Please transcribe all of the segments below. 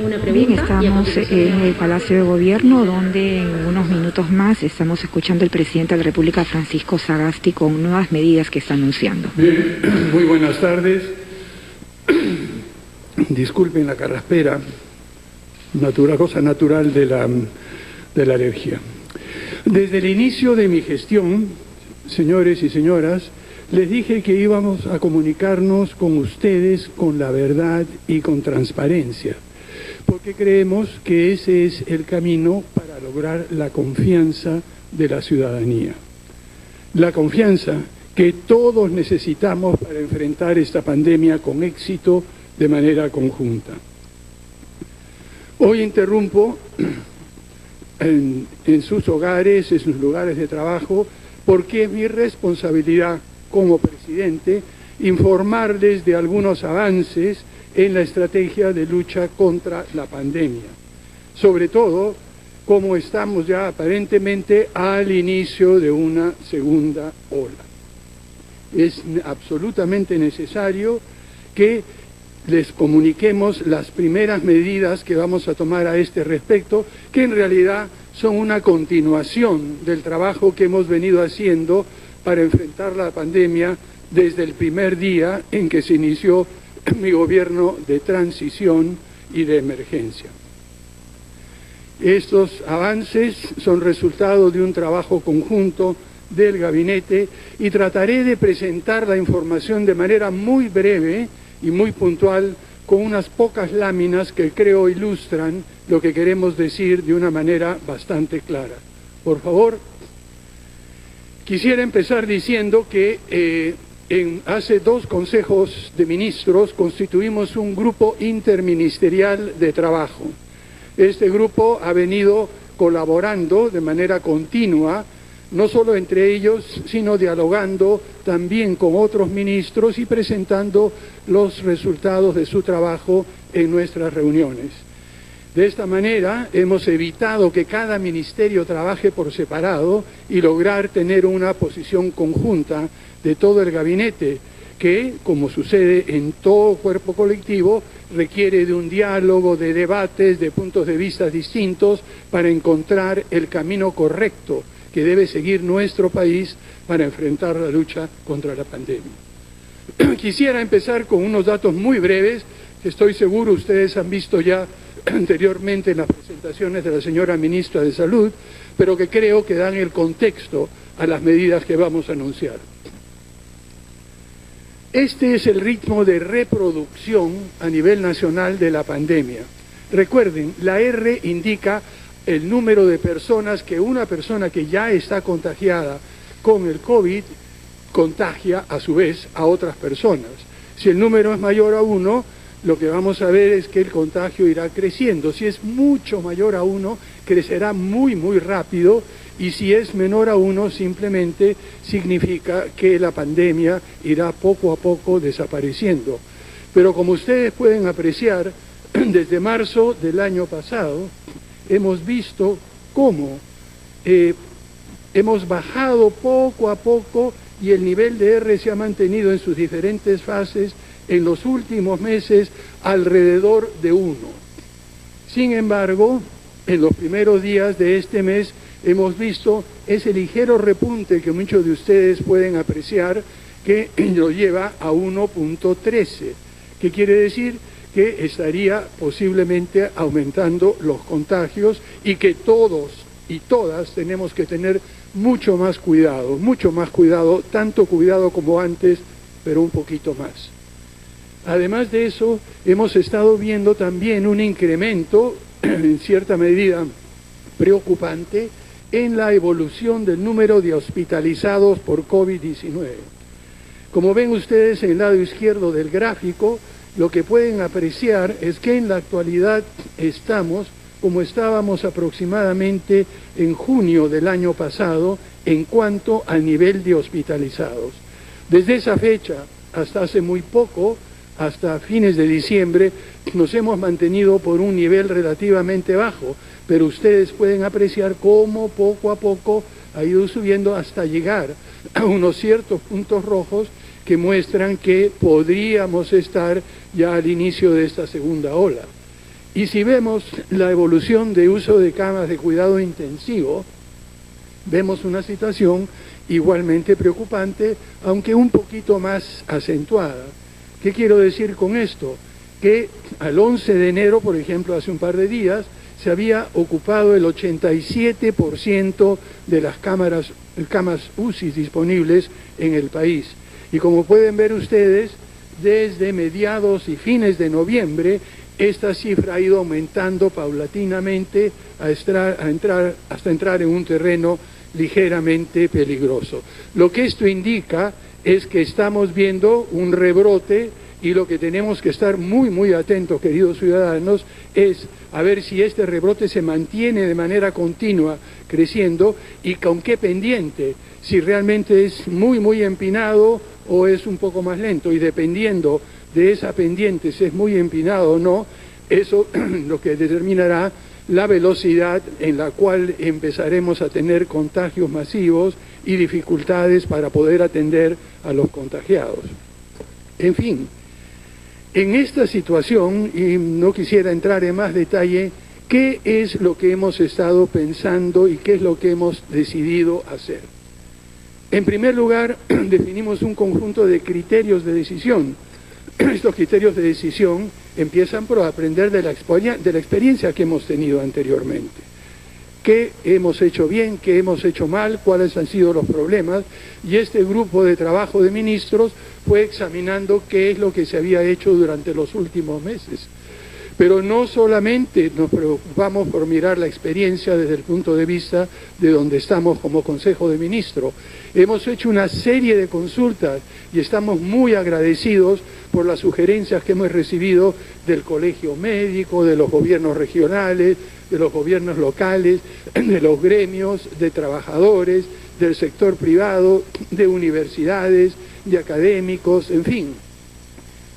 una pregunta. Bien, estamos en el Palacio de Gobierno, donde en unos minutos más estamos escuchando al presidente de la República, Francisco Sagasti, con nuevas medidas que está anunciando. Bien, muy buenas tardes. Disculpen la carraspera, cosa natural de la alergia. Desde el inicio de mi gestión, señores y señoras, les dije que íbamos a comunicarnos con ustedes con la verdad y con transparencia, porque creemos que ese es el camino para lograr la confianza de la ciudadanía. La confianza que todos necesitamos para enfrentar esta pandemia con éxito de manera conjunta. Hoy interrumpo en sus hogares, en sus lugares de trabajo, porque es mi responsabilidad como presidente informarles de algunos avances en la estrategia de lucha contra la pandemia. Sobre todo, como estamos ya aparentemente al inicio de una segunda ola. Es absolutamente necesario que les comuniquemos las primeras medidas que vamos a tomar a este respecto, que en realidad son una continuación del trabajo que hemos venido haciendo para enfrentar la pandemia desde el primer día en que se inició mi gobierno de transición y de emergencia. Estos avances son resultado de un trabajo conjunto del gabinete y trataré de presentar la información de manera muy breve y muy puntual con unas pocas láminas que creo ilustran lo que queremos decir de una manera bastante clara. Por favor, quisiera empezar diciendo que hace 2 consejos de ministros constituimos un grupo interministerial de trabajo. Este grupo ha venido colaborando de manera continua, no solo entre ellos, sino dialogando también con otros ministros y presentando los resultados de su trabajo en nuestras reuniones. De esta manera hemos evitado que cada ministerio trabaje por separado y lograr tener una posición conjunta de todo el gabinete, que, como sucede en todo cuerpo colectivo, requiere de un diálogo, de debates, de puntos de vista distintos para encontrar el camino correcto que debe seguir nuestro país para enfrentar la lucha contra la pandemia. Quisiera empezar con unos datos muy breves, que estoy seguro ustedes han visto ya anteriormente en las presentaciones de la señora ministra de Salud, pero que creo que dan el contexto a las medidas que vamos a anunciar. Este es el ritmo de reproducción a nivel nacional de la pandemia. Recuerden, la R indica el número de personas que una persona que ya está contagiada con el COVID contagia a su vez a otras personas. Si el número es mayor a 1, lo que vamos a ver es que el contagio irá creciendo. Si es mucho mayor a 1, crecerá muy rápido, y si es menor a 1, simplemente significa que la pandemia irá poco a poco desapareciendo. Pero como ustedes pueden apreciar, desde marzo del año pasado, hemos visto cómo hemos bajado poco a poco y el nivel de R se ha mantenido en sus diferentes fases en los últimos meses alrededor de 1. Sin embargo, en los primeros días de este mes hemos visto ese ligero repunte que muchos de ustedes pueden apreciar, que lo lleva a 1.13. ¿Qué quiere decir? Que estaría posiblemente aumentando los contagios y que todos y todas tenemos que tener mucho más cuidado, tanto cuidado como antes, pero un poquito más. Además de eso, hemos estado viendo también un incremento, en cierta medida preocupante, en la evolución del número de hospitalizados por COVID-19. Como ven ustedes en el lado izquierdo del gráfico, lo que pueden apreciar es que en la actualidad estamos como estábamos aproximadamente en junio del año pasado en cuanto al nivel de hospitalizados. Desde esa fecha hasta hace muy poco, hasta fines de diciembre, nos hemos mantenido por un nivel relativamente bajo, pero ustedes pueden apreciar cómo poco a poco ha ido subiendo hasta llegar a unos ciertos puntos rojos que muestran que podríamos estar ya al inicio de esta segunda ola. Y si vemos la evolución de uso de camas de cuidado intensivo, vemos una situación igualmente preocupante, aunque un poquito más acentuada. ¿Qué quiero decir con esto? Que al 11 de enero, por ejemplo, hace un par de días, se había ocupado el 87% de las camas UCI disponibles en el país. Y como pueden ver ustedes, desde mediados y fines de noviembre, esta cifra ha ido aumentando paulatinamente hasta entrar en un terreno ligeramente peligroso. Lo que esto indica es que estamos viendo un rebrote, y lo que tenemos que estar muy atentos, queridos ciudadanos, es a ver si este rebrote se mantiene de manera continua creciendo y con qué pendiente, si realmente es muy empinado o es un poco más lento, y dependiendo de esa pendiente, si es muy empinado o no, eso lo que determinará la velocidad en la cual empezaremos a tener contagios masivos y dificultades para poder atender a los contagiados. En fin, en esta situación, y no quisiera entrar en más detalle, ¿qué es lo que hemos estado pensando y qué es lo que hemos decidido hacer? En primer lugar, definimos un conjunto de criterios de decisión. Estos criterios de decisión empiezan por aprender de la experiencia que hemos tenido anteriormente. ¿Qué hemos hecho bien? ¿Qué hemos hecho mal? ¿Cuáles han sido los problemas? Y este grupo de trabajo de ministros fue examinando qué es lo que se había hecho durante los últimos meses. Pero no solamente nos preocupamos por mirar la experiencia desde el punto de vista de donde estamos como Consejo de Ministros. Hemos hecho una serie de consultas y estamos muy agradecidos por las sugerencias que hemos recibido del Colegio Médico, de los gobiernos regionales, de los gobiernos locales, de los gremios, de trabajadores, del sector privado, de universidades, de académicos, en fin.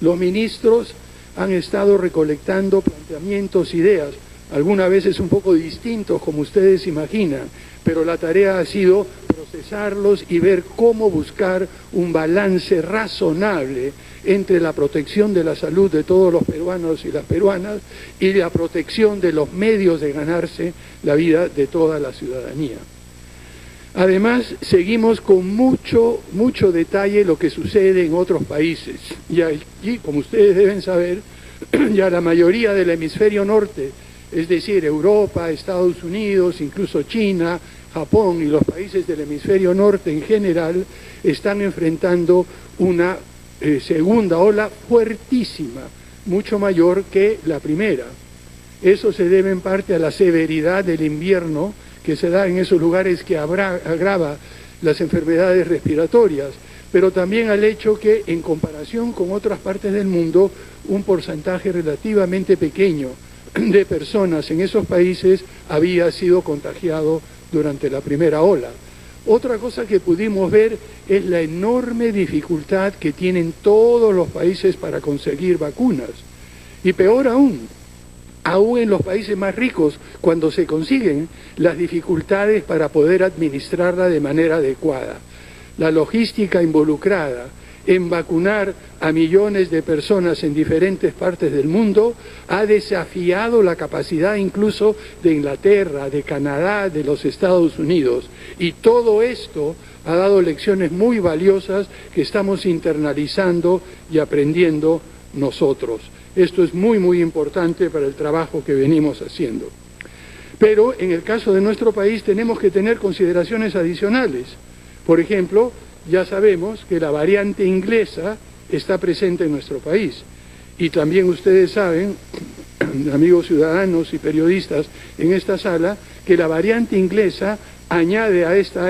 Los ministros han estado recolectando planteamientos, ideas, algunas veces un poco distintos como ustedes imaginan, pero la tarea ha sido procesarlos y ver cómo buscar un balance razonable entre la protección de la salud de todos los peruanos y las peruanas y la protección de los medios de ganarse la vida de toda la ciudadanía. Además, seguimos con mucho detalle lo que sucede en otros países. Y aquí, como ustedes deben saber, ya la mayoría del hemisferio norte, es decir, Europa, Estados Unidos, incluso China, Japón y los países del hemisferio norte en general, están enfrentando una segunda ola fuertísima, mucho mayor que la primera. Eso se debe en parte a la severidad del invierno que se da en esos lugares, que agrava las enfermedades respiratorias, pero también al hecho que, en comparación con otras partes del mundo, un porcentaje relativamente pequeño de personas en esos países había sido contagiado durante la primera ola. Otra cosa que pudimos ver es la enorme dificultad que tienen todos los países para conseguir vacunas. Y peor aún en los países más ricos, cuando se consiguen, las dificultades para poder administrarla de manera adecuada. La logística involucrada en vacunar a millones de personas en diferentes partes del mundo ha desafiado la capacidad incluso de Inglaterra, de Canadá, de los Estados Unidos. Y todo esto ha dado lecciones muy valiosas que estamos internalizando y aprendiendo nosotros. Esto es muy importante para el trabajo que venimos haciendo. Pero en el caso de nuestro país tenemos que tener consideraciones adicionales. Por ejemplo, ya sabemos que la variante inglesa está presente en nuestro país. Y también ustedes saben, amigos ciudadanos y periodistas en esta sala, que la variante inglesa añade a esta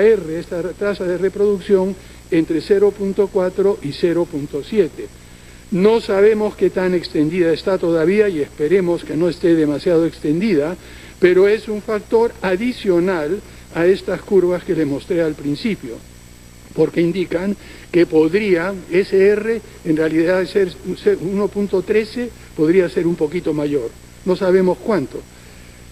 tasa de reproducción, entre 0.4 y 0.7. No sabemos qué tan extendida está todavía y esperemos que no esté demasiado extendida, pero es un factor adicional a estas curvas que les mostré al principio, porque indican que podría, SR en realidad ser 1.13, podría ser un poquito mayor, no sabemos cuánto.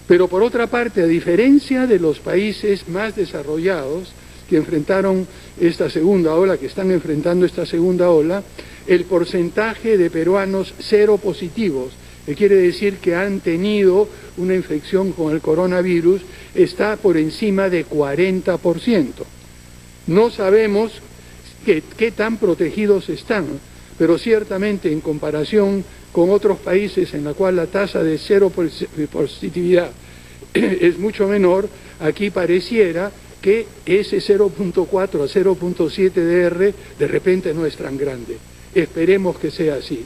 Pero por otra parte, a diferencia de los países más desarrollados que enfrentaron esta segunda ola, que están enfrentando esta segunda ola, el porcentaje de peruanos cero positivos que quiere decir que han tenido una infección con el coronavirus, está por encima de 40%. No sabemos qué tan protegidos están, pero ciertamente en comparación con otros países en la cual la tasa de cero positividad es mucho menor, aquí pareciera que ese 0.4 a 0.7 DR de repente no es tan grande. Esperemos que sea así.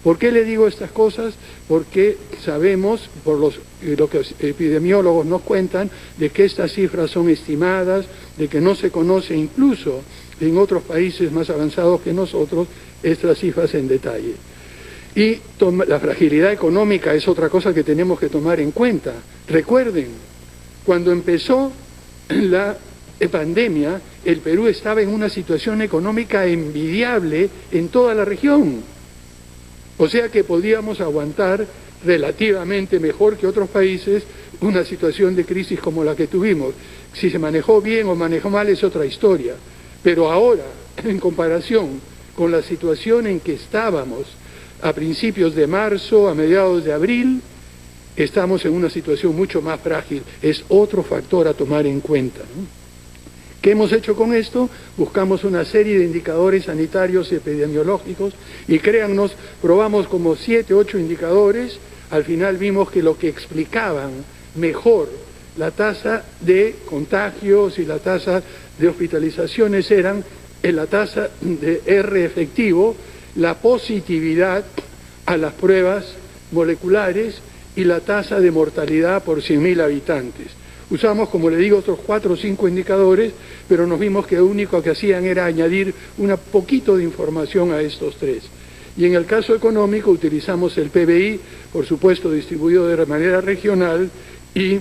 ¿Por qué le digo estas cosas? Porque sabemos, por lo que los epidemiólogos nos cuentan, de que estas cifras son estimadas, de que no se conoce incluso en otros países más avanzados que nosotros estas cifras en detalle. Y la fragilidad económica es otra cosa que tenemos que tomar en cuenta. Recuerden, cuando empezó la pandemia, el Perú estaba en una situación económica envidiable en toda la región. O sea que podíamos aguantar relativamente mejor que otros países una situación de crisis como la que tuvimos. Si se manejó bien o manejó mal es otra historia. Pero ahora, en comparación con la situación en que estábamos a principios de marzo, a mediados de abril, estamos en una situación mucho más frágil. Es otro factor a tomar en cuenta, ¿no? ¿Qué hemos hecho con esto? Buscamos una serie de indicadores sanitarios y epidemiológicos y créannos, probamos como 7, 8 indicadores. Al final vimos que lo que explicaban mejor la tasa de contagios y la tasa de hospitalizaciones eran en la tasa de R efectivo, la positividad a las pruebas moleculares y la tasa de mortalidad por 100.000 habitantes. Usamos, como le digo, otros 4 o 5 indicadores, pero nos vimos que lo único que hacían era añadir un poquito de información a estos 3. Y en el caso económico utilizamos el PBI, por supuesto distribuido de manera regional, y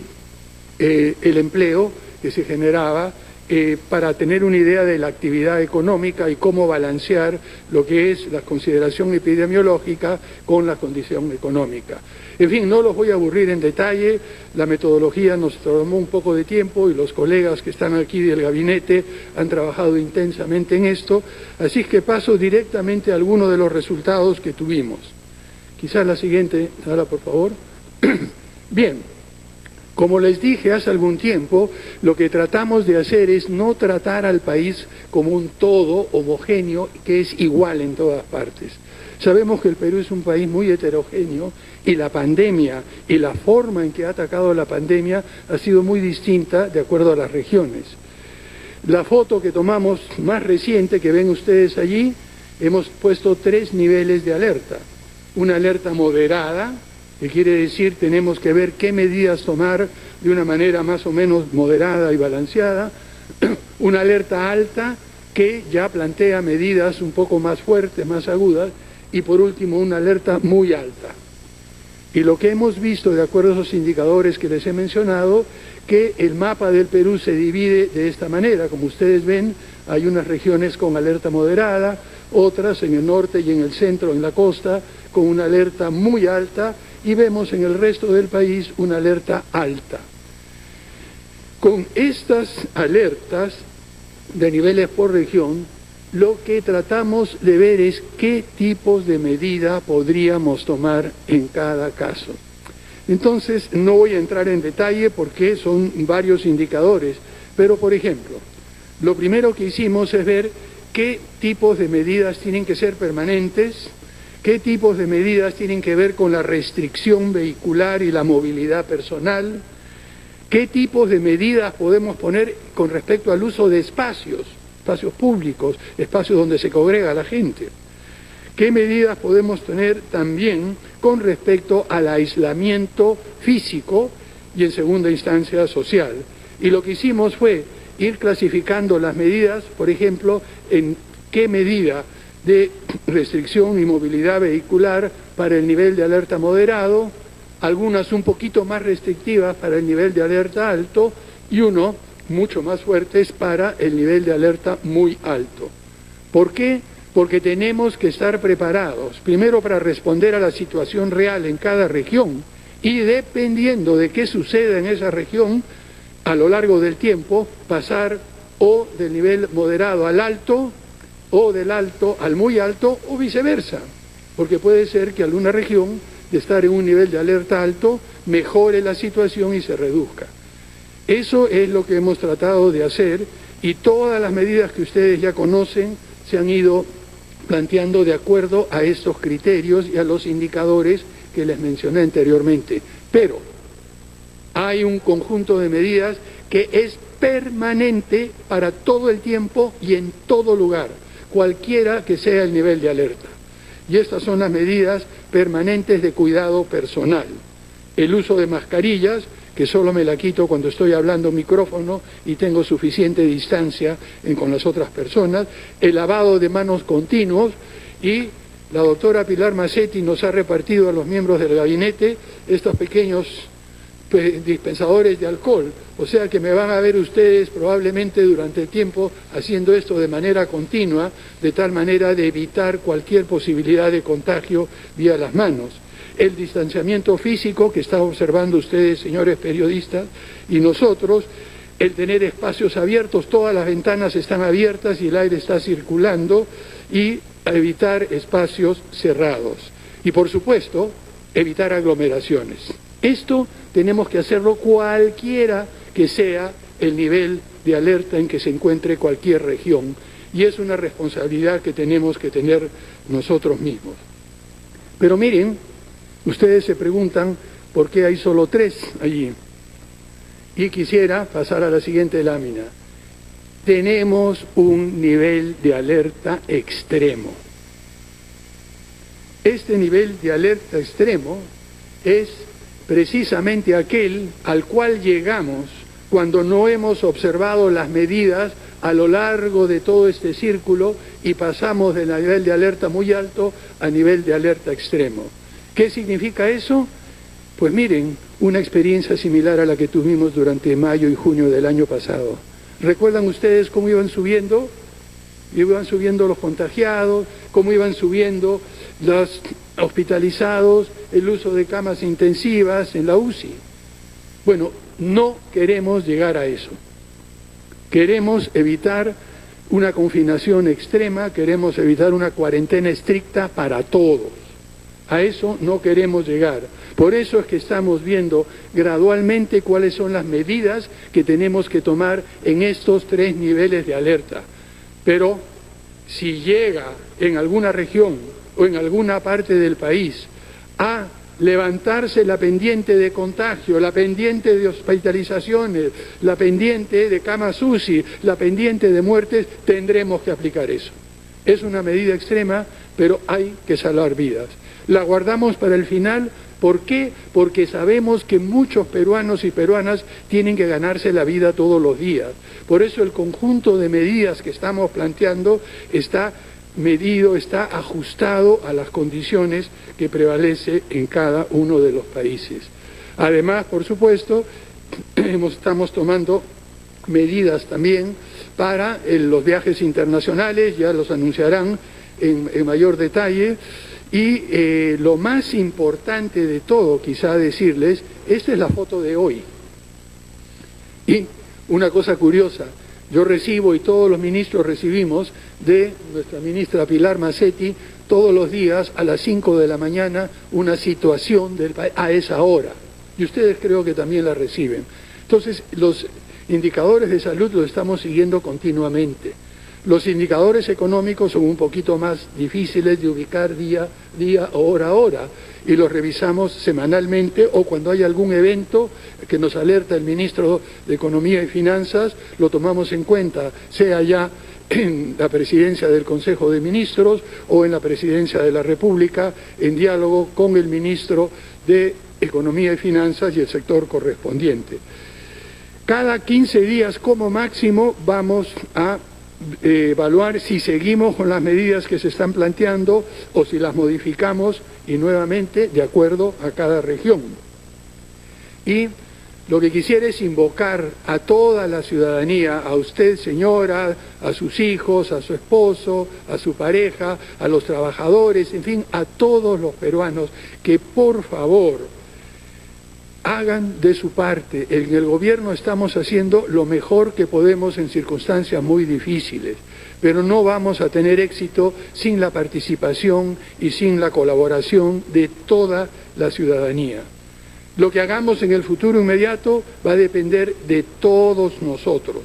el empleo que se generaba para tener una idea de la actividad económica y cómo balancear lo que es la consideración epidemiológica con la condición económica. En fin, no los voy a aburrir en detalle, la metodología nos tomó un poco de tiempo y los colegas que están aquí del gabinete han trabajado intensamente en esto, así que paso directamente a algunos de los resultados que tuvimos. Quizás la siguiente, Sara, por favor. Bien. Como les dije hace algún tiempo, lo que tratamos de hacer es no tratar al país como un todo homogéneo que es igual en todas partes. Sabemos que el Perú es un país muy heterogéneo y la pandemia y la forma en que ha atacado la pandemia ha sido muy distinta de acuerdo a las regiones. La foto que tomamos más reciente que ven ustedes allí, hemos puesto 3 niveles de alerta. Una alerta moderada, que quiere decir tenemos que ver qué medidas tomar de una manera más o menos moderada y balanceada, una alerta alta que ya plantea medidas un poco más fuertes, más agudas, y por último una alerta muy alta. Y lo que hemos visto, de acuerdo a esos indicadores que les he mencionado, que el mapa del Perú se divide de esta manera. Como ustedes ven, hay unas regiones con alerta moderada, otras en el norte y en el centro, en la costa, con una alerta muy alta, y vemos en el resto del país una alerta alta. Con estas alertas de niveles por región, lo que tratamos de ver es qué tipos de medida podríamos tomar en cada caso. Entonces, no voy a entrar en detalle porque son varios indicadores, pero por ejemplo, lo primero que hicimos es ver qué tipos de medidas tienen que ser permanentes, qué tipos de medidas tienen que ver con la restricción vehicular y la movilidad personal, qué tipos de medidas podemos poner con respecto al uso de espacios públicos, espacios donde se congrega la gente, qué medidas podemos tener también con respecto al aislamiento físico y en segunda instancia social. Y lo que hicimos fue ir clasificando las medidas, por ejemplo, en qué medida de restricción y movilidad vehicular para el nivel de alerta moderado, algunas un poquito más restrictivas para el nivel de alerta alto y uno mucho más fuertes para el nivel de alerta muy alto. ¿Por qué? Porque tenemos que estar preparados, primero para responder a la situación real en cada región y dependiendo de qué suceda en esa región, a lo largo del tiempo, pasar o del nivel moderado al alto, o del alto al muy alto, o viceversa, porque puede ser que alguna región de estar en un nivel de alerta alto, mejore la situación y se reduzca. Eso es lo que hemos tratado de hacer y todas las medidas que ustedes ya conocen se han ido planteando de acuerdo a estos criterios y a los indicadores que les mencioné anteriormente. Pero hay un conjunto de medidas que es permanente para todo el tiempo y en todo lugar, cualquiera que sea el nivel de alerta. Y estas son las medidas permanentes de cuidado personal. El uso de mascarillas, que solo me la quito cuando estoy hablando micrófono y tengo suficiente distancia con las otras personas, el lavado de manos continuos, y la doctora Pilar Macetti nos ha repartido a los miembros del gabinete estos pequeños dispensadores de alcohol, o sea que me van a ver ustedes probablemente durante el tiempo haciendo esto de manera continua, de tal manera de evitar cualquier posibilidad de contagio vía las manos. El distanciamiento físico que están observando ustedes, señores periodistas, y nosotros, el tener espacios abiertos, todas las ventanas están abiertas y el aire está circulando, y evitar espacios cerrados. Y por supuesto, evitar aglomeraciones. Esto tenemos que hacerlo cualquiera que sea el nivel de alerta en que se encuentre cualquier región, y es una responsabilidad que tenemos que tener nosotros mismos. Pero miren, ustedes se preguntan por qué hay solo 3 allí. Y quisiera pasar a la siguiente lámina. Tenemos un nivel de alerta extremo. Este nivel de alerta extremo es precisamente aquel al cual llegamos cuando no hemos observado las medidas a lo largo de todo este círculo y pasamos del nivel de alerta muy alto a nivel de alerta extremo. ¿Qué significa eso? Pues miren, una experiencia similar a la que tuvimos durante mayo y junio del año pasado. ¿Recuerdan ustedes cómo iban subiendo? Iban subiendo los contagiados, cómo iban subiendo los hospitalizados, el uso de camas intensivas en la UCI. Bueno, no queremos llegar a eso. Queremos evitar una confinación extrema, queremos evitar una cuarentena estricta para todos. A eso no queremos llegar. Por eso es que estamos viendo gradualmente cuáles son las medidas que tenemos que tomar en estos 3 niveles de alerta. Pero si llega en alguna región o en alguna parte del país a levantarse la pendiente de contagio, la pendiente de hospitalizaciones, la pendiente de camas UCI, la pendiente de muertes, tendremos que aplicar eso. Es una medida extrema, pero hay que salvar vidas. La guardamos para el final. ¿Por qué? Porque sabemos que muchos peruanos y peruanas tienen que ganarse la vida todos los días. Por eso el conjunto de medidas que estamos planteando está medido, está ajustado a las condiciones que prevalece en cada uno de los países. Además, por supuesto, estamos tomando medidas también para los viajes internacionales, ya los anunciarán en mayor detalle. Y lo más importante de todo, quizá decirles, esta es la foto de hoy. Y una cosa curiosa, yo recibo y todos los ministros recibimos de nuestra ministra Pilar Macetti todos los días a las 5 de la mañana una situación del país a esa hora. Y ustedes creo que también la reciben. Entonces, los indicadores de salud los estamos siguiendo continuamente. Los indicadores económicos son un poquito más difíciles de ubicar día o hora a hora y los revisamos semanalmente o cuando hay algún evento que nos alerta el ministro de Economía y Finanzas, lo tomamos en cuenta, sea ya en la presidencia del Consejo de Ministros o en la presidencia de la República, en diálogo con el ministro de Economía y Finanzas y el sector correspondiente. Cada 15 días como máximo vamos a evaluar si seguimos con las medidas que se están planteando o si las modificamos y nuevamente de acuerdo a cada región. Y lo que quisiera es invocar a toda la ciudadanía, a usted señora, a sus hijos, a su esposo, a su pareja, a los trabajadores, en fin, a todos los peruanos, que por favor hagan de su parte. En el gobierno estamos haciendo lo mejor que podemos en circunstancias muy difíciles, pero no vamos a tener éxito sin la participación y sin la colaboración de toda la ciudadanía. Lo que hagamos en el futuro inmediato va a depender de todos nosotros.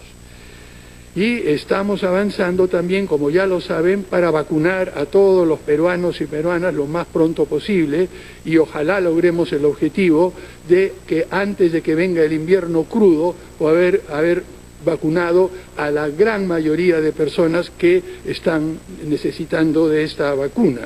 Y estamos avanzando también, como ya lo saben, para vacunar a todos los peruanos y peruanas lo más pronto posible, y ojalá logremos el objetivo de que antes de que venga el invierno crudo haber vacunado a la gran mayoría de personas que están necesitando de esta vacuna.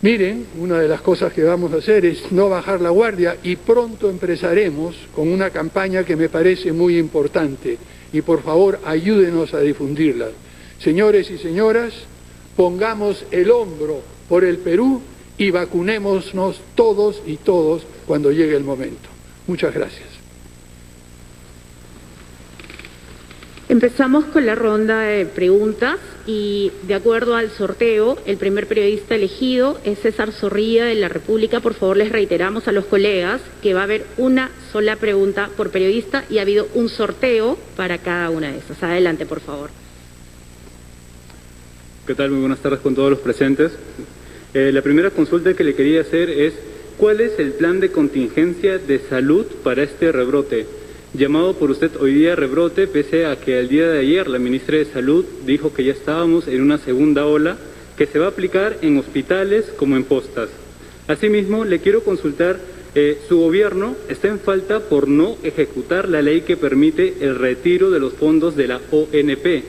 Miren, una de las cosas que vamos a hacer es no bajar la guardia, y pronto empezaremos con una campaña que me parece muy importante, y por favor ayúdenos a difundirla. Señores y señoras, pongamos el hombro por el Perú y vacunémonos todos y todos cuando llegue el momento. Muchas gracias. Empezamos con la ronda de preguntas y, de acuerdo al sorteo, el primer periodista elegido es César Zorrilla de La República. Por favor, les reiteramos a los colegas que va a haber una sola pregunta por periodista y ha habido un sorteo para cada una de esas. Adelante, por favor. ¿Qué tal? Muy buenas tardes con todos los presentes. La primera consulta que le quería hacer es: ¿cuál es el plan de contingencia de salud para este rebrote? Llamado por usted hoy día rebrote, pese a que el día de ayer la ministra de Salud dijo que ya estábamos en una segunda ola que se va a aplicar en hospitales como en postas. Asimismo, le quiero consultar, su gobierno está en falta por no ejecutar la ley que permite el retiro de los fondos de la ONP.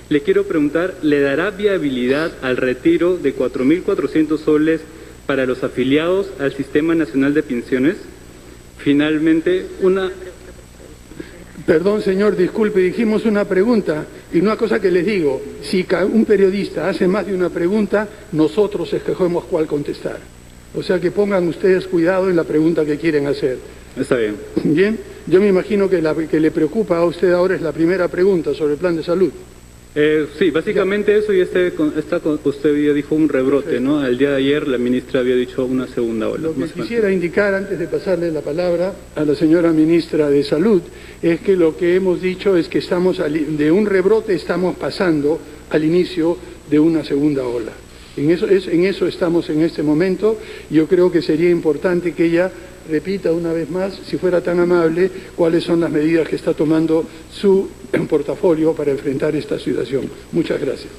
Le quiero preguntar, ¿le dará viabilidad al retiro de 4.400 soles para los afiliados al Sistema Nacional de Pensiones? Finalmente, Perdón, señor, disculpe, dijimos una pregunta, y una cosa que les digo: si un periodista hace más de una pregunta, nosotros escogemos cuál contestar. O sea que pongan ustedes cuidado en la pregunta que quieren hacer. Está bien. Bien, yo me imagino que la que le preocupa a usted ahora es la primera pregunta sobre el plan de salud. Sí, básicamente eso, y usted ya dijo un rebrote, ¿no? El día de ayer la ministra había dicho una segunda ola. Lo que quisiera indicar, antes de pasarle la palabra a la señora ministra de Salud, es que lo que hemos dicho es que estamos de un rebrote estamos pasando al inicio de una segunda ola. En eso estamos en este momento. Yo creo que sería importante que ella repita una vez más, si fuera tan amable, cuáles son las medidas que está tomando su portafolio para enfrentar esta situación. Muchas gracias.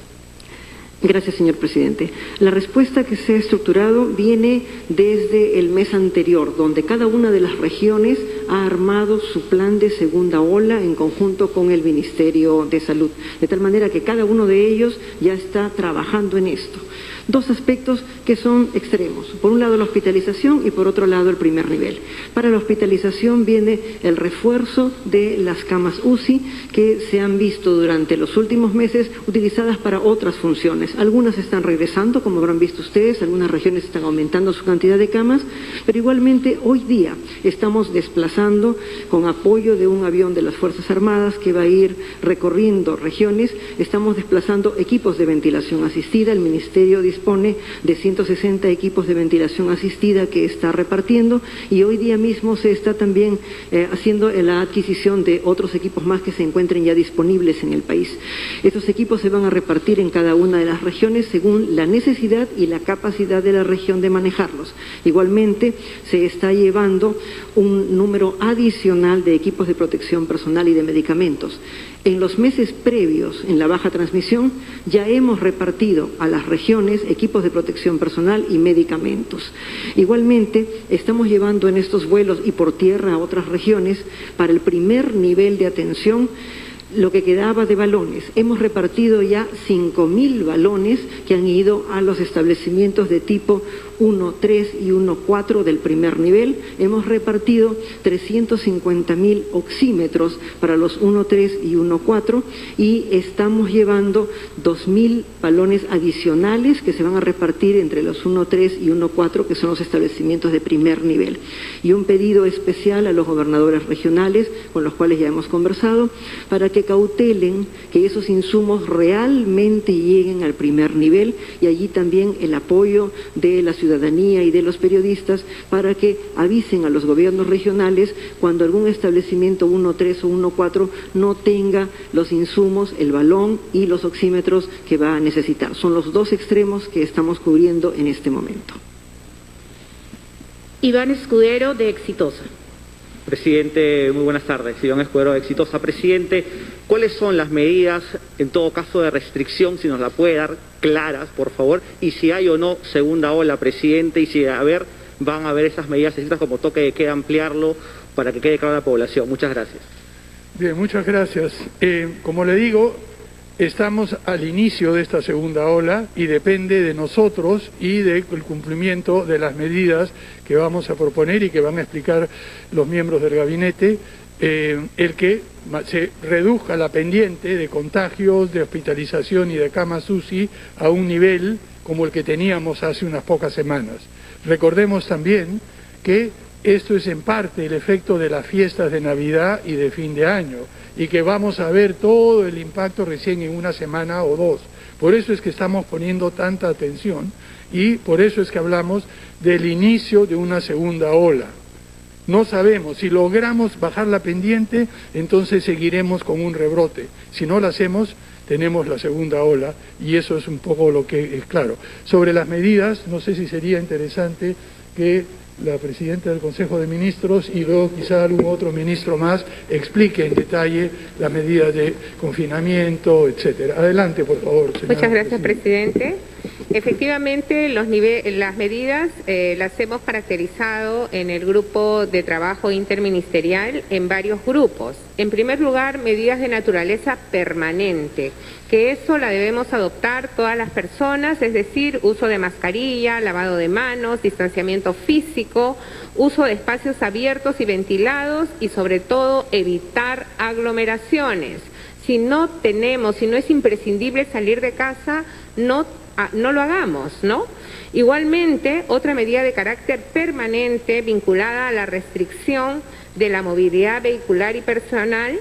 Gracias, señor presidente. La respuesta que se ha estructurado viene desde el mes anterior, donde cada una de las regiones ha armado su plan de segunda ola en conjunto con el Ministerio de Salud, de tal manera que cada uno de ellos ya está trabajando en esto. Dos aspectos que son extremos. Por un lado la hospitalización y por otro lado el primer nivel. Para la hospitalización viene el refuerzo de las camas UCI que se han visto durante los últimos meses utilizadas para otras funciones. Algunas están regresando, como habrán visto ustedes, algunas regiones están aumentando su cantidad de camas, pero igualmente hoy día estamos desplazando con apoyo de un avión de las Fuerzas Armadas que va a ir recorriendo regiones, estamos desplazando equipos de ventilación asistida. El Ministerio dispone de 160 equipos de ventilación asistida que está repartiendo, y hoy día mismo se está también haciendo la adquisición de otros equipos más que se encuentren ya disponibles en el país. Estos equipos se van a repartir en cada una de las regiones según la necesidad y la capacidad de la región de manejarlos. Igualmente se está llevando un número adicional de equipos de protección personal y de medicamentos. En los meses previos, en la baja transmisión, ya hemos repartido a las regiones equipos de protección personal y medicamentos. Igualmente, estamos llevando en estos vuelos y por tierra a otras regiones para el primer nivel de atención lo que quedaba de balones. Hemos repartido ya 5.000 balones que han ido a los establecimientos de tipo 1.3 y 1.4 del primer nivel. Hemos repartido 350.000 oxímetros para los 1.3 y 1.4 y estamos llevando 2.000 balones adicionales que se van a repartir entre los 1.3 y 1.4, que son los establecimientos de primer nivel. Y un pedido especial a los gobernadores regionales, con los cuales ya hemos conversado, para que cautelen que esos insumos realmente lleguen al primer nivel, y allí también el apoyo de la ciudadanía ciudadanía y de los periodistas para que avisen a los gobiernos regionales cuando algún establecimiento 1.3 o 1.4 no tenga los insumos, el balón y los oxímetros que va a necesitar. Son los dos extremos que estamos cubriendo en este momento. Iván Escudero, de Exitosa. Presidente, muy buenas tardes. Iván Escudero, de Exitosa. Presidente, ¿cuáles son las medidas, en todo caso, de restricción, si nos la puede dar claras, por favor? Y si hay o no segunda ola, presidente, y si van a haber esas medidas estrictas como toque de queda, ampliarlo para que quede clara la población. Muchas gracias. Bien, muchas gracias. Como le digo, estamos al inicio de esta segunda ola y depende de nosotros y del cumplimiento de las medidas que vamos a proponer y que van a explicar los miembros del gabinete, el que se reduzca la pendiente de contagios, de hospitalización y de camas UCI a un nivel como el que teníamos hace unas pocas semanas. Recordemos también que esto es en parte el efecto de las fiestas de Navidad y de fin de año, y que vamos a ver todo el impacto recién en una semana o dos. Por eso es que estamos poniendo tanta atención y por eso es que hablamos del inicio de una segunda ola. No sabemos, si logramos bajar la pendiente, entonces seguiremos con un rebrote. Si no lo hacemos, tenemos la segunda ola y eso es un poco lo que es claro. Sobre las medidas, no sé si sería interesante que la presidenta del Consejo de Ministros y luego quizá algún otro ministro más explique en detalle las medidas de confinamiento, etcétera. Adelante, por favor, señora. Muchas gracias, presidente. Efectivamente, las medidas las hemos caracterizado en el grupo de trabajo interministerial en varios grupos. En primer lugar, medidas de naturaleza permanente, que eso la debemos adoptar todas las personas, es decir, uso de mascarilla, lavado de manos, distanciamiento físico, uso de espacios abiertos y ventilados y sobre todo evitar aglomeraciones. Si no es imprescindible salir de casa, no lo hagamos, ¿no? Igualmente, otra medida de carácter permanente vinculada a la restricción de la movilidad vehicular y personal.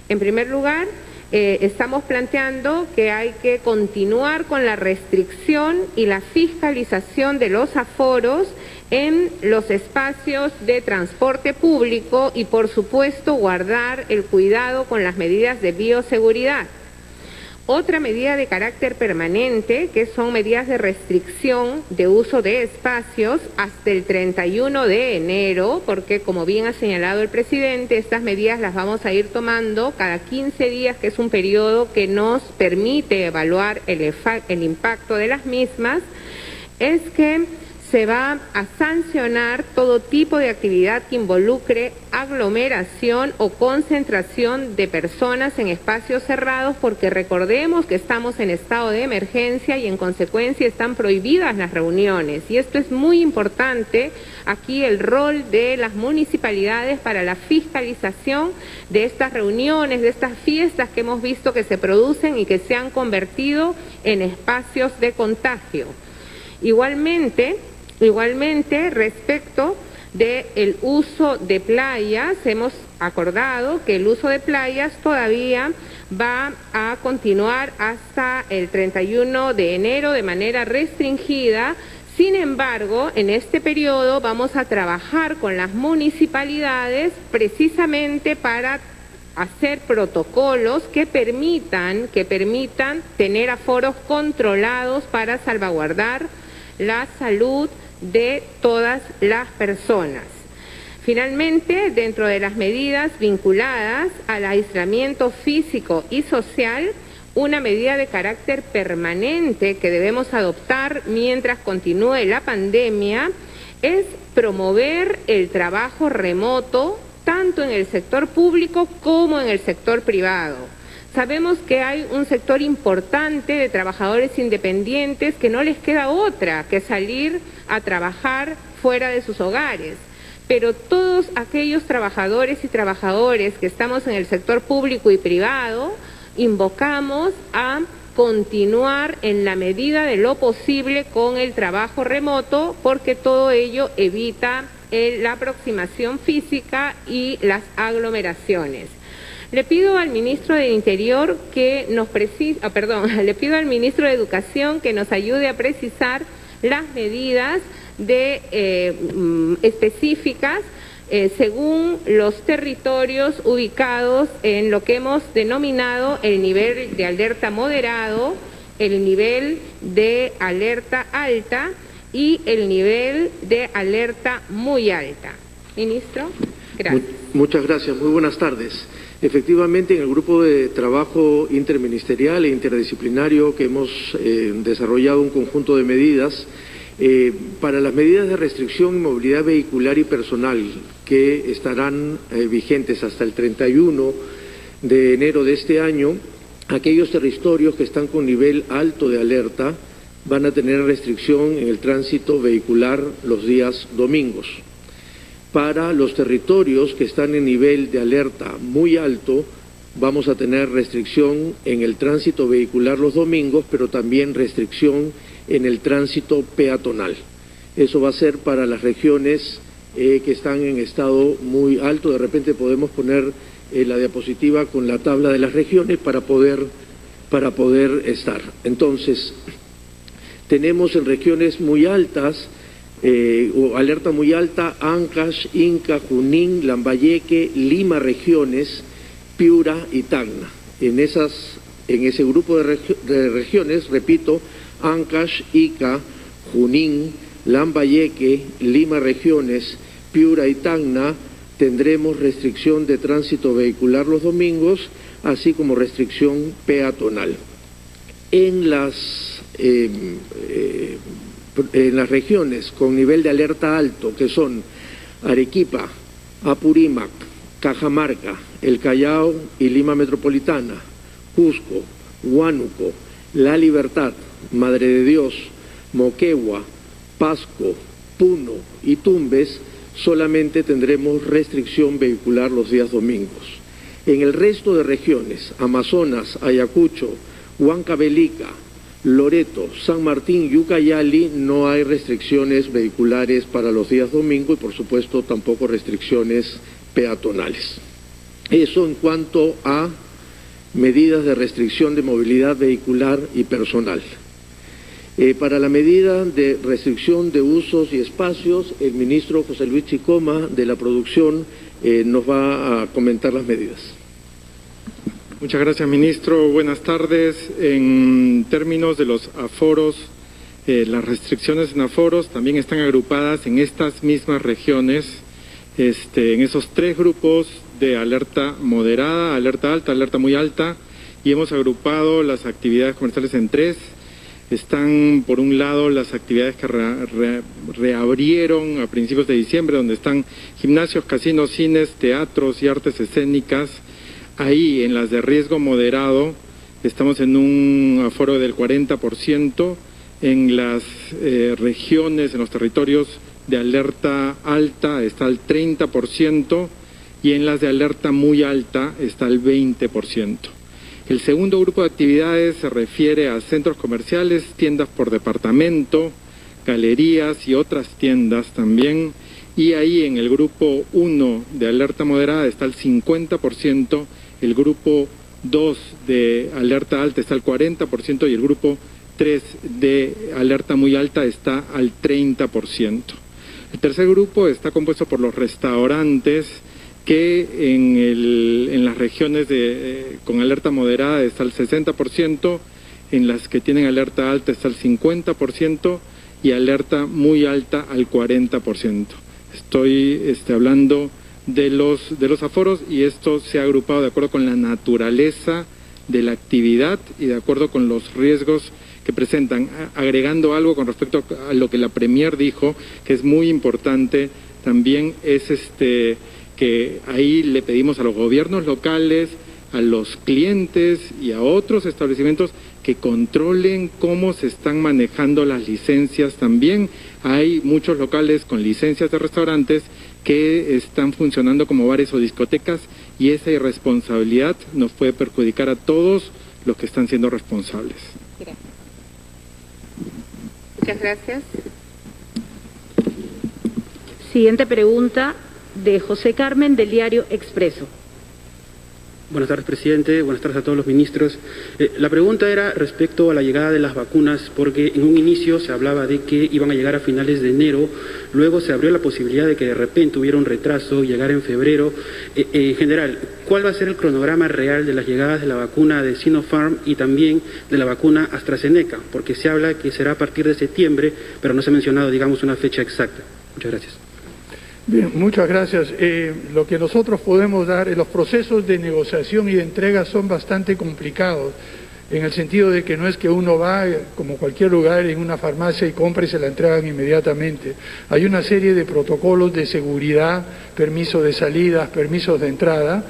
En primer lugar, estamos planteando que hay que continuar con la restricción y la fiscalización de los aforos en los espacios de transporte público y, por supuesto, guardar el cuidado con las medidas de bioseguridad. Otra medida de carácter permanente, que son medidas de restricción de uso de espacios hasta el 31 de enero, porque como bien ha señalado el presidente, estas medidas las vamos a ir tomando cada 15 días, que es un periodo que nos permite evaluar el impacto de las mismas, es que se va a sancionar todo tipo de actividad que involucre aglomeración o concentración de personas en espacios cerrados, porque recordemos que estamos en estado de emergencia y en consecuencia están prohibidas las reuniones. Y esto es muy importante, aquí el rol de las municipalidades para la fiscalización de estas reuniones, de estas fiestas que hemos visto que se producen y que se han convertido en espacios de contagio. Igualmente, respecto del uso de playas, hemos acordado que el uso de playas todavía va a continuar hasta el 31 de enero de manera restringida. Sin embargo, en este periodo vamos a trabajar con las municipalidades precisamente para hacer protocolos que permitan tener aforos controlados para salvaguardar la salud de todas las personas. Finalmente, dentro de las medidas vinculadas al aislamiento físico y social, una medida de carácter permanente que debemos adoptar mientras continúe la pandemia es promover el trabajo remoto tanto en el sector público como en el sector privado. Sabemos que hay un sector importante de trabajadores independientes que no les queda otra que salir a trabajar fuera de sus hogares. Pero todos aquellos trabajadores y trabajadoras que estamos en el sector público y privado, invocamos a continuar en la medida de lo posible con el trabajo remoto, porque todo ello evita la aproximación física y las aglomeraciones. Le pido al ministro de Interior le pido al ministro de Educación que nos ayude a precisar las medidas específicas según los territorios ubicados en lo que hemos denominado el nivel de alerta moderado, el nivel de alerta alta y el nivel de alerta muy alta. Ministro, gracias. Muchas gracias, muy buenas tardes. Efectivamente, en el grupo de trabajo interministerial e interdisciplinario que hemos desarrollado un conjunto de medidas para las medidas de restricción y movilidad vehicular y personal que estarán vigentes hasta el 31 de enero de este año, aquellos territorios que están con nivel alto de alerta van a tener restricción en el tránsito vehicular los días domingos. Para los territorios que están en nivel de alerta muy alto, vamos a tener restricción en el tránsito vehicular los domingos, pero también restricción en el tránsito peatonal. Eso va a ser para las regiones que están en estado muy alto. De repente podemos poner la diapositiva con la tabla de las regiones para poder estar. Entonces, tenemos en regiones muy altas, o alerta muy alta, Ancash, Inca, Junín, Lambayeque, Lima regiones, Piura y Tacna. En ese grupo de regiones, repito, Ancash, Ica, Junín, Lambayeque, Lima regiones, Piura y Tacna, tendremos restricción de tránsito vehicular los domingos, así como restricción peatonal. En las regiones con nivel de alerta alto, que son Arequipa, Apurímac, Cajamarca, El Callao y Lima Metropolitana, Cusco, Huánuco, La Libertad, Madre de Dios, Moquegua, Pasco, Puno y Tumbes, solamente tendremos restricción vehicular los días domingos. En el resto de regiones, Amazonas, Ayacucho, Huancavelica, Loreto, San Martín y Ucayali, no hay restricciones vehiculares para los días domingo y por supuesto tampoco restricciones peatonales. Eso en cuanto a medidas de restricción de movilidad vehicular y personal. Para la medida de restricción de usos y espacios, el ministro José Luis Chicoma de la Producción nos va a comentar las medidas. Muchas gracias, ministro. Buenas tardes. En términos de los aforos, las restricciones en aforos también están agrupadas en estas mismas regiones, en esos tres grupos de alerta moderada, alerta alta, alerta muy alta, y hemos agrupado las actividades comerciales en tres. Están, por un lado, las actividades que reabrieron a principios de diciembre, donde están gimnasios, casinos, cines, teatros y artes escénicas. Ahí, en las de riesgo moderado, estamos en un aforo del 40%. En las regiones, en los territorios de alerta alta, está el 30%, y en las de alerta muy alta está el 20%. El segundo grupo de actividades se refiere a centros comerciales, tiendas por departamento, galerías y otras tiendas también. Y ahí en el grupo 1 de alerta moderada está el 50%, el grupo 2 de alerta alta está al 40% y el grupo 3 de alerta muy alta está al 30%. El tercer grupo está compuesto por los restaurantes, que en las regiones con alerta moderada está el 60%, en las que tienen alerta alta está el 50% y alerta muy alta al 40%. Estoy hablando de los aforos y esto se ha agrupado de acuerdo con la naturaleza de la actividad y de acuerdo con los riesgos que presentan. Agregando algo con respecto a lo que la Premier dijo, que es muy importante, también es que ahí le pedimos a los gobiernos locales, a los clientes y a otros establecimientos que controlen cómo se están manejando las licencias también. Hay muchos locales con licencias de restaurantes que están funcionando como bares o discotecas y esa irresponsabilidad nos puede perjudicar a todos los que están siendo responsables. Gracias. Muchas gracias. Siguiente pregunta de José Carmen del diario Expreso. Buenas tardes, presidente. Buenas tardes a todos los ministros. La pregunta era respecto a la llegada de las vacunas, porque en un inicio se hablaba de que iban a llegar a finales de enero, luego se abrió la posibilidad de que de repente hubiera un retraso, llegar en febrero. En general, ¿cuál va a ser el cronograma real de las llegadas de la vacuna de Sinopharm y también de la vacuna AstraZeneca? Porque se habla que será a partir de septiembre, pero no se ha mencionado, digamos, una fecha exacta. Muchas gracias. Bien, muchas gracias. Lo que nosotros podemos dar, los procesos de negociación y de entrega son bastante complicados, en el sentido de que no es que uno va, como cualquier lugar, en una farmacia y compra y se la entregan inmediatamente. Hay una serie de protocolos de seguridad, permisos de salidas, permisos de entrada.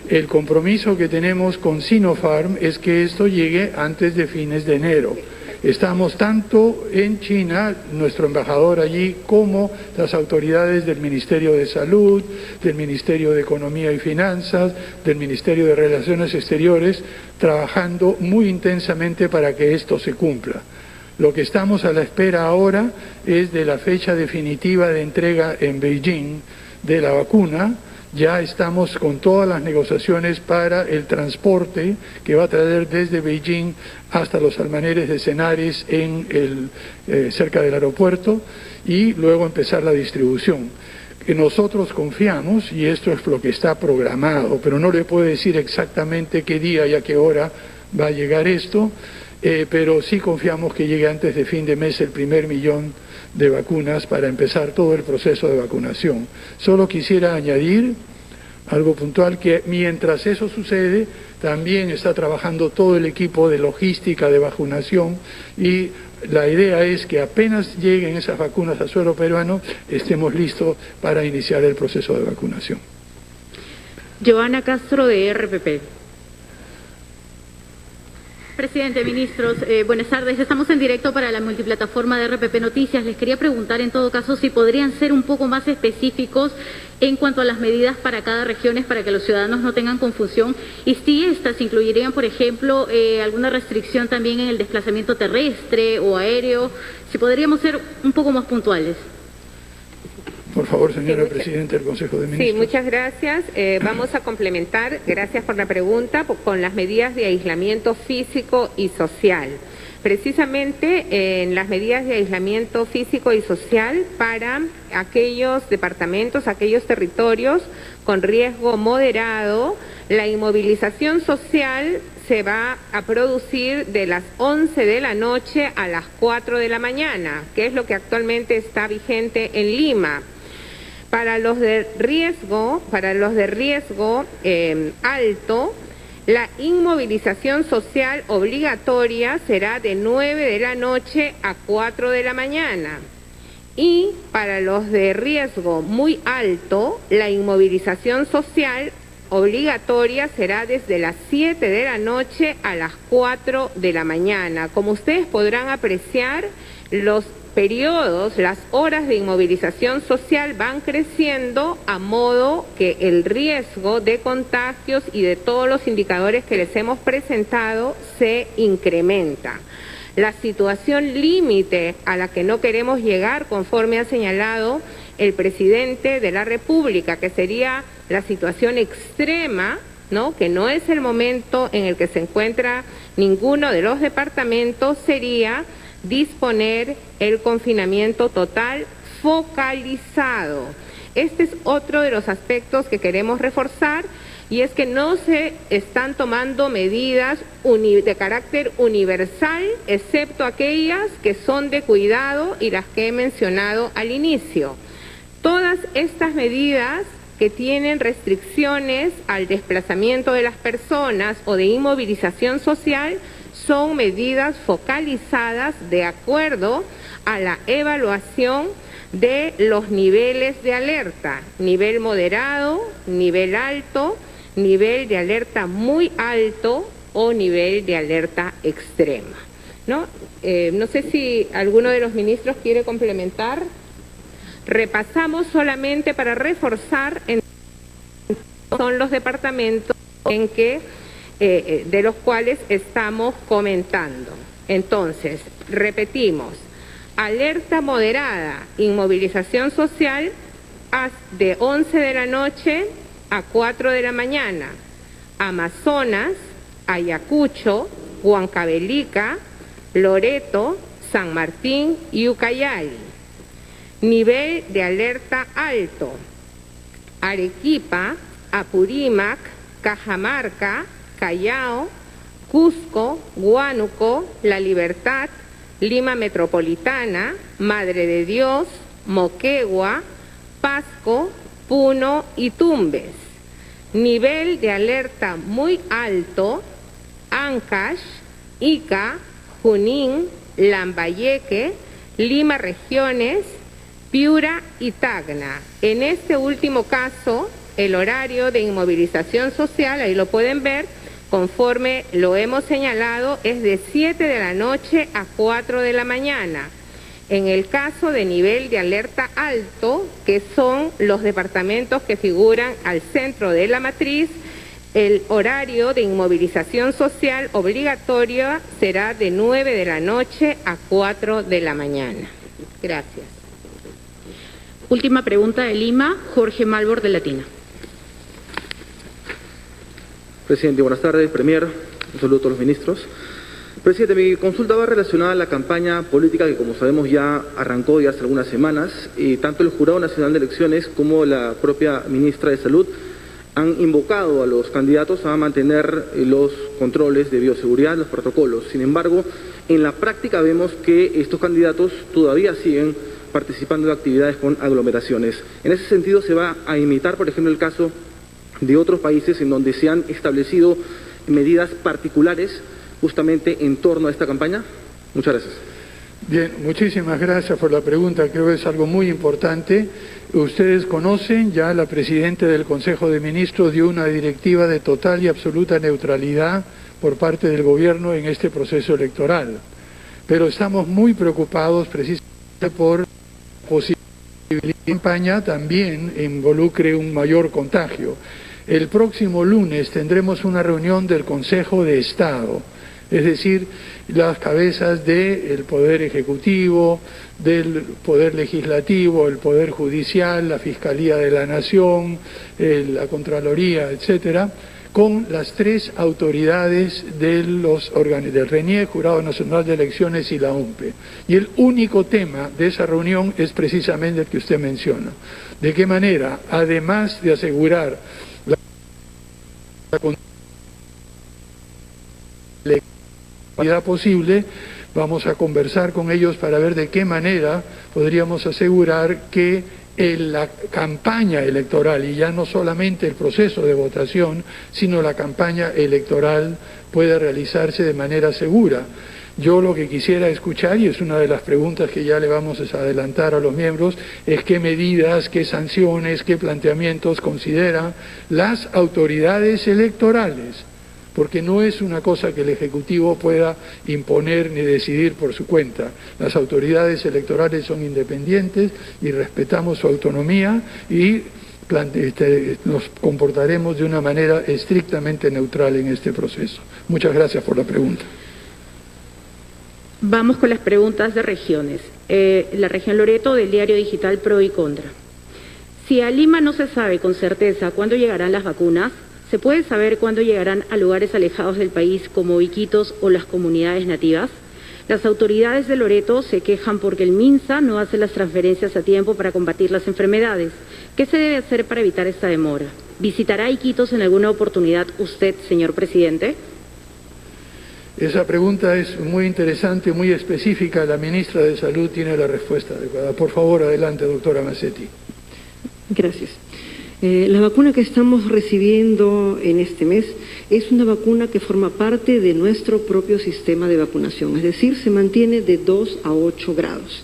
El compromiso que tenemos con Sinopharm es que esto llegue antes de fines de enero. Estamos tanto en China, nuestro embajador allí, como las autoridades del Ministerio de Salud, del Ministerio de Economía y Finanzas, del Ministerio de Relaciones Exteriores, trabajando muy intensamente para que esto se cumpla. Lo que estamos a la espera ahora es de la fecha definitiva de entrega en Beijing de la vacuna. Ya estamos con todas las negociaciones para el transporte que va a traer desde Beijing hasta los almaneres de Cenares cerca del aeropuerto y luego empezar la distribución. Que nosotros confiamos, y esto es lo que está programado, pero no le puedo decir exactamente qué día y a qué hora va a llegar esto, pero sí confiamos que llegue antes de fin de mes el 1.000.000 de vacunas para empezar todo el proceso de vacunación. Solo quisiera añadir algo puntual, que mientras eso sucede, también está trabajando todo el equipo de logística de vacunación y la idea es que apenas lleguen esas vacunas al suelo peruano, estemos listos para iniciar el proceso de vacunación. Joana Castro, de RPP. Presidente, ministros, buenas tardes. Estamos en directo para la multiplataforma de RPP Noticias. Les quería preguntar, en todo caso, si podrían ser un poco más específicos en cuanto a las medidas para cada región, para que los ciudadanos no tengan confusión, y si estas incluirían, por ejemplo, alguna restricción también en el desplazamiento terrestre o aéreo. Si podríamos ser un poco más puntuales. Por favor, señora Presidenta del Consejo de Ministros. Sí, muchas gracias. Vamos a complementar, gracias por la pregunta, con las medidas de aislamiento físico y social. Precisamente en las medidas de aislamiento físico y social para aquellos departamentos, aquellos territorios con riesgo moderado, la inmovilización social se va a producir de las 11 de la noche a las 4 de la mañana, que es lo que actualmente está vigente en Lima. Para los de riesgo alto, la inmovilización social obligatoria será de 9 de la noche a 4 de la mañana. Y para los de riesgo muy alto, la inmovilización social obligatoria será desde las 7 de la noche a las 4 de la mañana. Como ustedes podrán apreciar, los periodos, las horas de inmovilización social van creciendo a modo que el riesgo de contagios y de todos los indicadores que les hemos presentado se incrementa. La situación límite a la que no queremos llegar, conforme ha señalado el presidente de la República, que sería la situación extrema, ¿no?, que no es el momento en el que se encuentra ninguno de los departamentos, sería disponer el confinamiento total focalizado. Este es otro de los aspectos que queremos reforzar, y es que no se están tomando medidas de carácter universal, excepto aquellas que son de cuidado y las que he mencionado al inicio. Todas estas medidas que tienen restricciones al desplazamiento de las personas o de inmovilización social son medidas focalizadas de acuerdo a la evaluación de los niveles de alerta, nivel moderado, nivel alto, nivel de alerta muy alto o nivel de alerta extrema, ¿no? No sé si alguno de los ministros quiere complementar. Repasamos solamente para reforzar son los departamentos en que de los cuales estamos comentando. Entonces, repetimos, alerta moderada, inmovilización social de 11 de la noche a 4 de la mañana. Amazonas, Ayacucho, Huancavelica, Loreto, San Martín y Ucayali. Nivel de alerta alto: Arequipa, Apurímac, Cajamarca, Callao, Cusco, Huánuco, La Libertad, Lima Metropolitana, Madre de Dios, Moquegua, Pasco, Puno y Tumbes. Nivel de alerta muy alto: Ancash, Ica, Junín, Lambayeque, Lima Regiones, Piura y Tacna. En este último caso, el horario de inmovilización social, ahí lo pueden ver, conforme lo hemos señalado, es de 7 de la noche a 4 de la mañana. En el caso de nivel de alerta alto, que son los departamentos que figuran al centro de la matriz, el horario de inmovilización social obligatoria será de 9 de la noche a 4 de la mañana. Gracias. Última pregunta de Lima, Jorge Malbor de Latina. Presidente, buenas tardes. Premier, un saludo a todos los ministros. Presidente, mi consulta va relacionada a la campaña política que, como sabemos, ya arrancó ya hace algunas semanas, y tanto el Jurado Nacional de Elecciones como la propia ministra de Salud han invocado a los candidatos a mantener los controles de bioseguridad, los protocolos. Sin embargo, en la práctica vemos que estos candidatos todavía siguen participando de actividades con aglomeraciones. En ese sentido, se va a imitar, por ejemplo, el caso de otros países en donde se han establecido medidas particulares justamente en torno a esta campaña. Muchas gracias. Bien, muchísimas gracias por la pregunta, creo que es algo muy importante. Ustedes conocen, ya la Presidenta del Consejo de Ministros dio una directiva de total y absoluta neutralidad por parte del Gobierno en este proceso electoral. Pero estamos muy preocupados precisamente por la posibilidad que la campaña también involucre un mayor contagio. El próximo lunes tendremos una reunión del Consejo de Estado, es decir, las cabezas del Poder Ejecutivo, del Poder Legislativo, el Poder Judicial, la Fiscalía de la Nación, la Contraloría, etcétera, con las tres autoridades del RENIEC, Jurado Nacional de Elecciones y la OMPE. Y el único tema de esa reunión es precisamente el que usted menciona. ¿De qué manera, además de asegurar la posible, vamos a conversar con ellos para ver de qué manera podríamos asegurar que la campaña electoral, y ya no solamente el proceso de votación, sino la campaña electoral pueda realizarse de manera segura. Yo lo que quisiera escuchar, y es una de las preguntas que ya le vamos a adelantar a los miembros, es qué medidas, qué sanciones, qué planteamientos consideran las autoridades electorales, porque no es una cosa que el Ejecutivo pueda imponer ni decidir por su cuenta. Las autoridades electorales son independientes y respetamos su autonomía y nos comportaremos de una manera estrictamente neutral en este proceso. Muchas gracias por la pregunta. Vamos con las preguntas de regiones. La región Loreto, del diario digital Pro y Contra. Si a Lima no se sabe con certeza cuándo llegarán las vacunas, ¿se puede saber cuándo llegarán a lugares alejados del país como Iquitos o las comunidades nativas? Las autoridades de Loreto se quejan porque el MINSA no hace las transferencias a tiempo para combatir las enfermedades. ¿Qué se debe hacer para evitar esta demora? ¿Visitará Iquitos en alguna oportunidad usted, señor presidente? Esa pregunta es muy interesante, muy específica. La ministra de Salud tiene la respuesta adecuada. Por favor, adelante, doctora Massetti. Gracias. La vacuna que estamos recibiendo en este mes es una vacuna que forma parte de nuestro propio sistema de vacunación, es decir, se mantiene de 2 a 8 grados.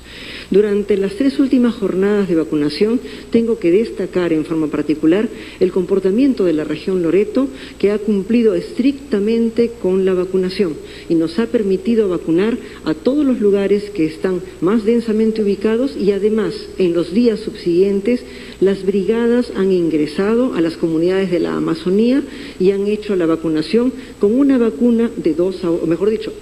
Durante las 3 últimas jornadas de vacunación tengo que destacar en forma particular el comportamiento de la región Loreto, que ha cumplido estrictamente con la vacunación y nos ha permitido vacunar a todos los lugares que están más densamente ubicados, y además en los días subsiguientes las brigadas han ingresado a las comunidades de la Amazonía y han hecho la vacunación con una vacuna de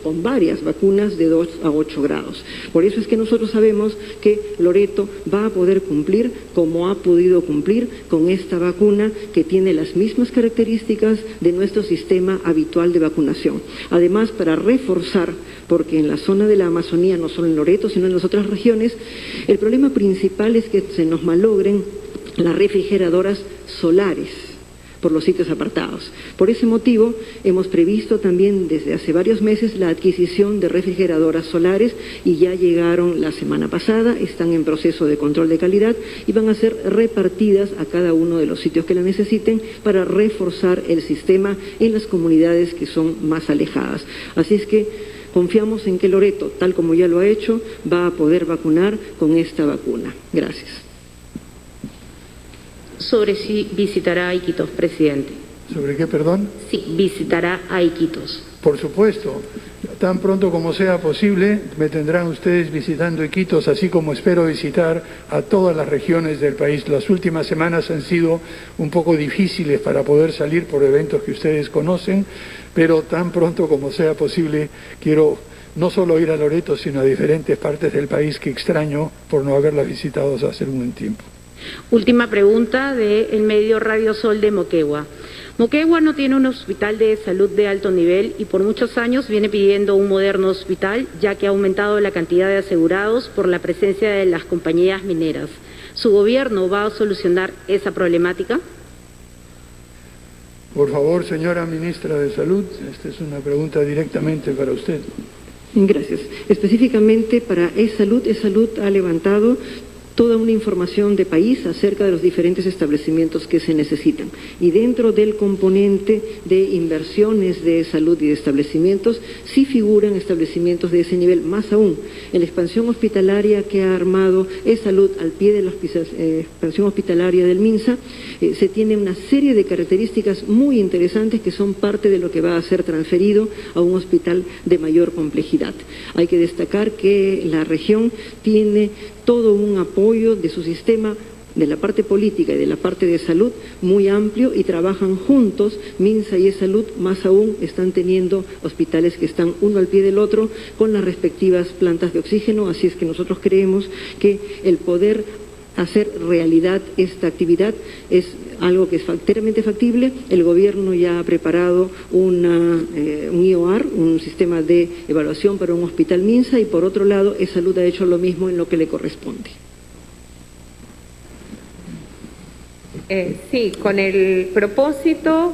con varias vacunas de 2 a 8 grados. Por eso es que nosotros sabemos que Loreto va a poder cumplir como ha podido cumplir con esta vacuna que tiene las mismas características de nuestro sistema habitual de vacunación. Además, para reforzar, porque en la zona de la Amazonía, no solo en Loreto, sino en las otras regiones, el problema principal es que se nos malogren las refrigeradoras solares por los sitios apartados. Por ese motivo, hemos previsto también desde hace varios meses la adquisición de refrigeradoras solares y ya llegaron la semana pasada, están en proceso de control de calidad y van a ser repartidas a cada uno de los sitios que la necesiten para reforzar el sistema en las comunidades que son más alejadas. Así es que confiamos en que Loreto, tal como ya lo ha hecho, va a poder vacunar con esta vacuna. Gracias. Sobre si visitará a Iquitos, presidente. ¿Sobre qué, perdón? Sí, visitará a Iquitos. Por supuesto, tan pronto como sea posible, me tendrán ustedes visitando Iquitos, así como espero visitar a todas las regiones del país. Las últimas semanas han sido un poco difíciles para poder salir por eventos que ustedes conocen, pero tan pronto como sea posible quiero no solo ir a Loreto, sino a diferentes partes del país que extraño por no haberlas visitado hace un buen tiempo. Última pregunta del medio Radio Sol de Moquegua. Moquegua no tiene un hospital de salud de alto nivel y por muchos años viene pidiendo un moderno hospital, ya que ha aumentado la cantidad de asegurados por la presencia de las compañías mineras. ¿Su gobierno va a solucionar esa problemática? Por favor, señora ministra de Salud, esta es una pregunta directamente para usted. Gracias. Específicamente para E-Salud, E-Salud ha levantado toda una información de país acerca de los diferentes establecimientos que se necesitan. Y dentro del componente de inversiones de salud y de establecimientos, sí figuran establecimientos de ese nivel, más aún. En la expansión hospitalaria que ha armado E-Salud al pie de la expansión hospitalaria del MINSA, se tiene una serie de características muy interesantes que son parte de lo que va a ser transferido a un hospital de mayor complejidad. Hay que destacar que la región tiene todo un apoyo de su sistema de la parte política y de la parte de salud muy amplio y trabajan juntos. MINSA y E-Salud, más aún, están teniendo hospitales que están uno al pie del otro con las respectivas plantas de oxígeno, así es que nosotros creemos que el poder hacer realidad esta actividad es algo que es enteramente factible. El gobierno ya ha preparado un IOR, un sistema de evaluación para un hospital MINSA, y por otro lado E-Salud ha hecho lo mismo en lo que le corresponde. Sí, con el propósito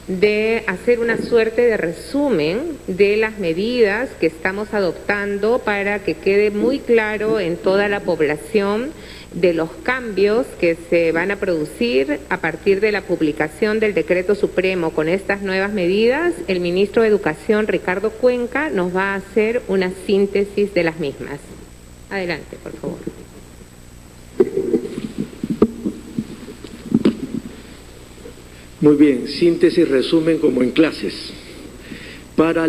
de hacer una suerte de resumen de las medidas que estamos adoptando para que quede muy claro en toda la población de los cambios que se van a producir a partir de la publicación del Decreto Supremo con estas nuevas medidas. El ministro de Educación, Ricardo Cuenca, nos va a hacer una síntesis de las mismas. Adelante, por favor. Muy bien, síntesis, resumen como en clases. Para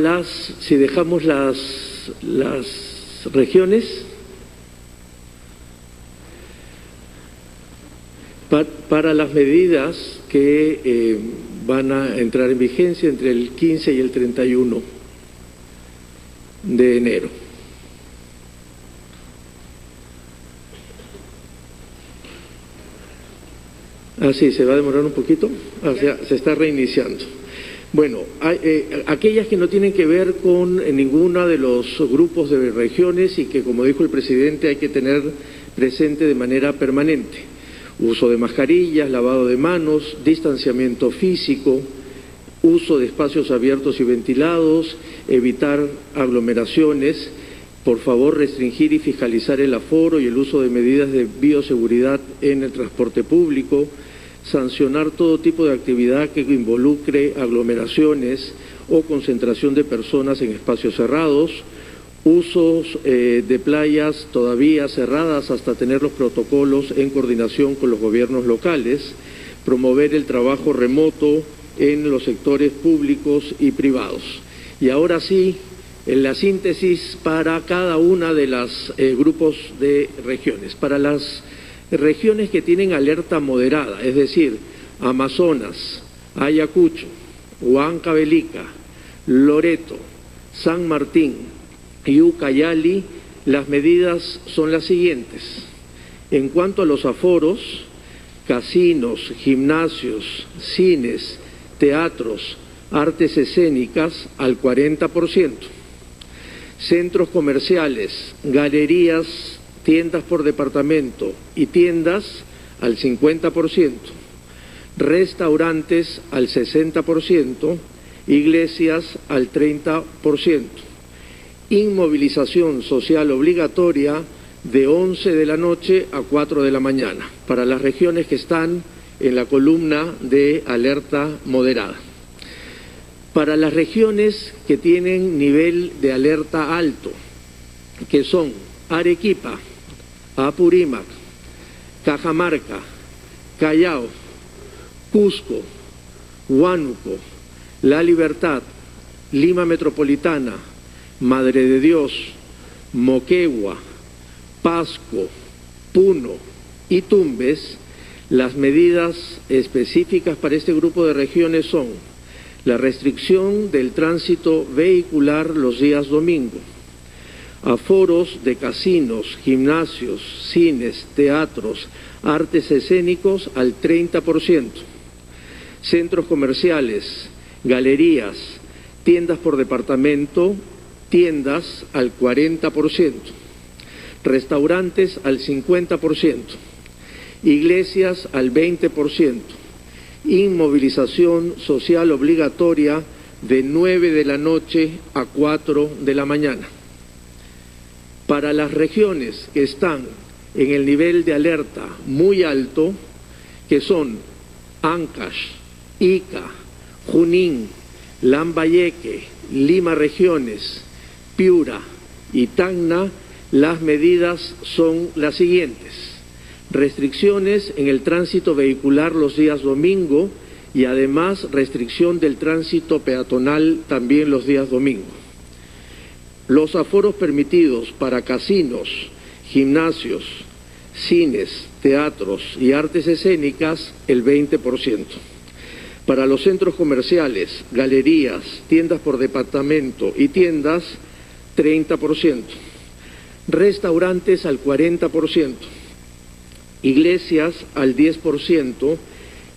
si dejamos las regiones, para las medidas que van a entrar en vigencia entre el 15 y el 31 de enero. Sí, se va a demorar un poquito, se está reiniciando. Bueno, aquellas que no tienen que ver con ninguna de los grupos de regiones y que, como dijo el presidente, hay que tener presente de manera permanente. Uso de mascarillas, lavado de manos, distanciamiento físico, uso de espacios abiertos y ventilados, evitar aglomeraciones, por favor restringir y fiscalizar el aforo y el uso de medidas de bioseguridad en el transporte público, sancionar todo tipo de actividad que involucre aglomeraciones o concentración de personas en espacios cerrados, usos de playas todavía cerradas hasta tener los protocolos en coordinación con los gobiernos locales, promover el trabajo remoto en los sectores públicos y privados. Y ahora sí, en la síntesis para cada una de los grupos de regiones. Para las regiones que tienen alerta moderada, es decir, Amazonas, Ayacucho, Huancavelica, Loreto, San Martín y Ucayali, las medidas son las siguientes. En cuanto a los aforos, casinos, gimnasios, cines, teatros, artes escénicas al 40%. Centros comerciales, galerías, tiendas por departamento y tiendas al 50%. Restaurantes al 60%, iglesias al 30%. Inmovilización social obligatoria de 11 de la noche a 4 de la mañana, para las regiones que están en la columna de alerta moderada. Para las regiones que tienen nivel de alerta alto, que son Arequipa, Apurímac, Cajamarca, Callao, Cusco, Huánuco, La Libertad, Lima Metropolitana, Madre de Dios, Moquegua, Pasco, Puno y Tumbes, las medidas específicas para este grupo de regiones son la restricción del tránsito vehicular los días domingo, aforos de casinos, gimnasios, cines, teatros, artes escénicos al 30%, centros comerciales, galerías, tiendas por departamento, tiendas al 40%, restaurantes al 50%, iglesias al 20%, inmovilización social obligatoria de 9 de la noche a 4 de la mañana. Para las regiones que están en el nivel de alerta muy alto, que son Ancash, Ica, Junín, Lambayeque, Lima Regiones, Piura y Tacna, las medidas son las siguientes. Restricciones en el tránsito vehicular los días domingo y además restricción del tránsito peatonal también los días domingo. Los aforos permitidos para casinos, gimnasios, cines, teatros y artes escénicas, el 20%. Para los centros comerciales, galerías, tiendas por departamento y tiendas, 30%. Restaurantes al 40%. Iglesias al 10%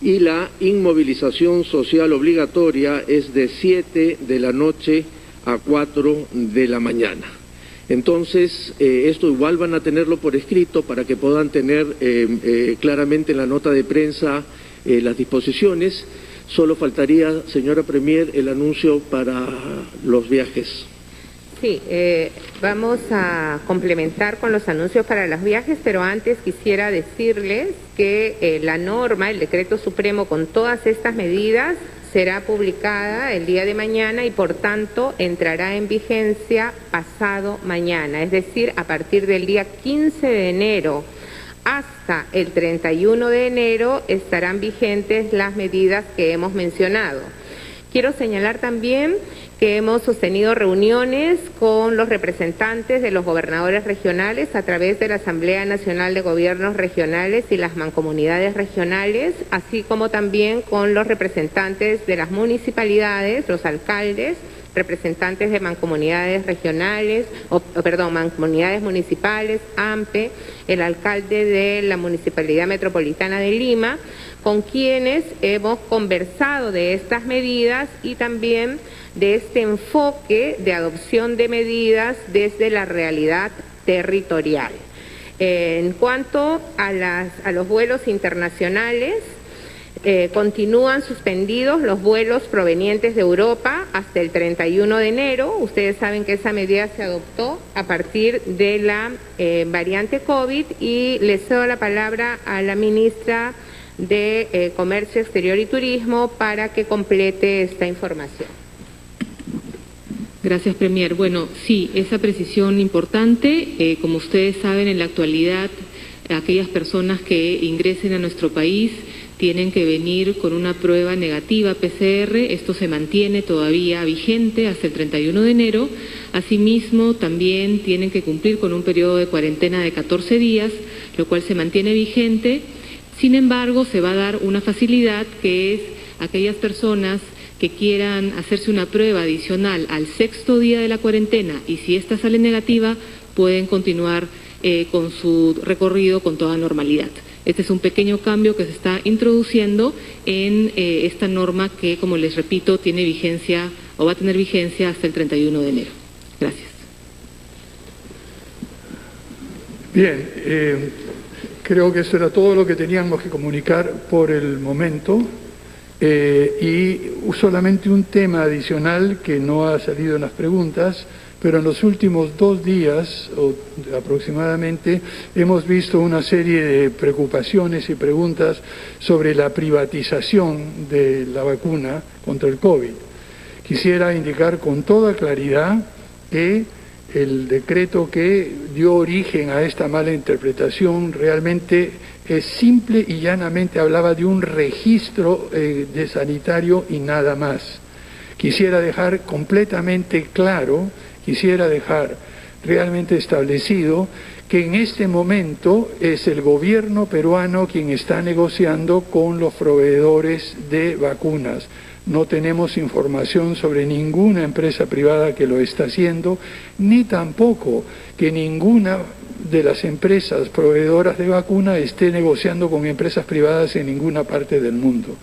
y la inmovilización social obligatoria es de 7 de la noche a 4 de la mañana. Entonces, esto igual van a tenerlo por escrito para que puedan tener claramente en la nota de prensa las disposiciones. Solo faltaría, señora Premier, el anuncio para los viajes. Sí, vamos a complementar con los anuncios para los viajes, pero antes quisiera decirles que la norma, el decreto supremo con todas estas medidas, será publicada el día de mañana y por tanto entrará en vigencia pasado mañana, es decir, a partir del día 15 de enero hasta el 31 de enero estarán vigentes las medidas que hemos mencionado. Quiero señalar también que hemos sostenido reuniones con los representantes de los gobernadores regionales a través de la Asamblea Nacional de Gobiernos Regionales y las mancomunidades regionales, así como también con los representantes de las municipalidades, los alcaldes, representantes de mancomunidades regionales, mancomunidades municipales, AMPE, el alcalde de la Municipalidad Metropolitana de Lima, con quienes hemos conversado de estas medidas y también de este enfoque de adopción de medidas desde la realidad territorial. En cuanto a los vuelos internacionales, continúan suspendidos los vuelos provenientes de Europa hasta el 31 de enero. Ustedes saben que esa medida se adoptó a partir de la variante COVID y les cedo la palabra a la ministra de Comercio Exterior y Turismo para que complete esta información. Gracias, Premier. Bueno, sí, esa precisión importante. Como ustedes saben, en la actualidad, aquellas personas que ingresen a nuestro país tienen que venir con una prueba negativa PCR. Esto se mantiene todavía vigente hasta el 31 de enero. Asimismo, también tienen que cumplir con un periodo de cuarentena de 14 días, lo cual se mantiene vigente. Sin embargo, se va a dar una facilidad que es aquellas personas que quieran hacerse una prueba adicional al 6º día de la cuarentena y si esta sale negativa, pueden continuar con su recorrido con toda normalidad. Este es un pequeño cambio que se está introduciendo en esta norma que, como les repito, tiene vigencia o va a tener vigencia hasta el 31 de enero. Gracias. Bien, creo que eso era todo lo que teníamos que comunicar por el momento. Y solamente un tema adicional que no ha salido en las preguntas, pero en los últimos 2 días aproximadamente hemos visto una serie de preocupaciones y preguntas sobre la privatización de la vacuna contra el COVID. Quisiera indicar con toda claridad que el decreto que dio origen a esta mala interpretación realmente es simple y llanamente hablaba de un registro de sanitario y nada más. Quisiera dejar completamente claro, quisiera dejar realmente establecido que en este momento es el gobierno peruano quien está negociando con los proveedores de vacunas. No tenemos información sobre ninguna empresa privada que lo está haciendo, ni tampoco que ninguna de las empresas proveedoras de vacuna esté negociando con empresas privadas en ninguna parte del mundo.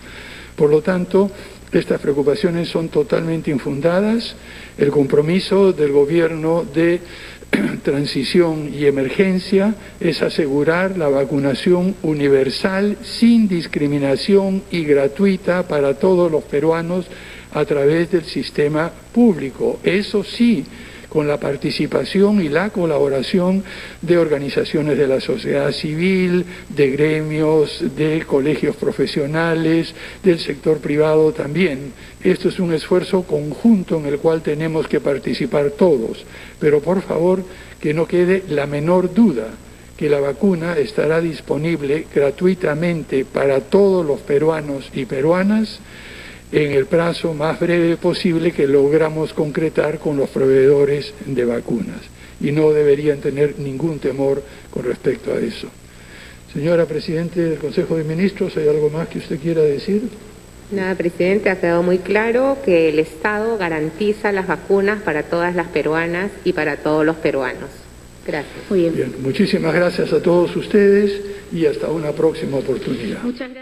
Por lo tanto, estas preocupaciones son totalmente infundadas. El compromiso del gobierno de transición y emergencia es asegurar la vacunación universal, sin discriminación y gratuita para todos los peruanos a través del sistema público. Eso sí, con la participación y la colaboración de organizaciones de la sociedad civil, de gremios, de colegios profesionales, del sector privado también. Esto es un esfuerzo conjunto en el cual tenemos que participar todos, pero por favor que no quede la menor duda que la vacuna estará disponible gratuitamente para todos los peruanos y peruanas en el plazo más breve posible que logramos concretar con los proveedores de vacunas. Y no deberían tener ningún temor con respecto a eso. Señora Presidente del Consejo de Ministros, ¿hay algo más que usted quiera decir? Nada, presidente, ha quedado muy claro que el Estado garantiza las vacunas para todas las peruanas y para todos los peruanos. Gracias. Muy bien. Bien, muchísimas gracias a todos ustedes y hasta una próxima oportunidad. Muchas gracias.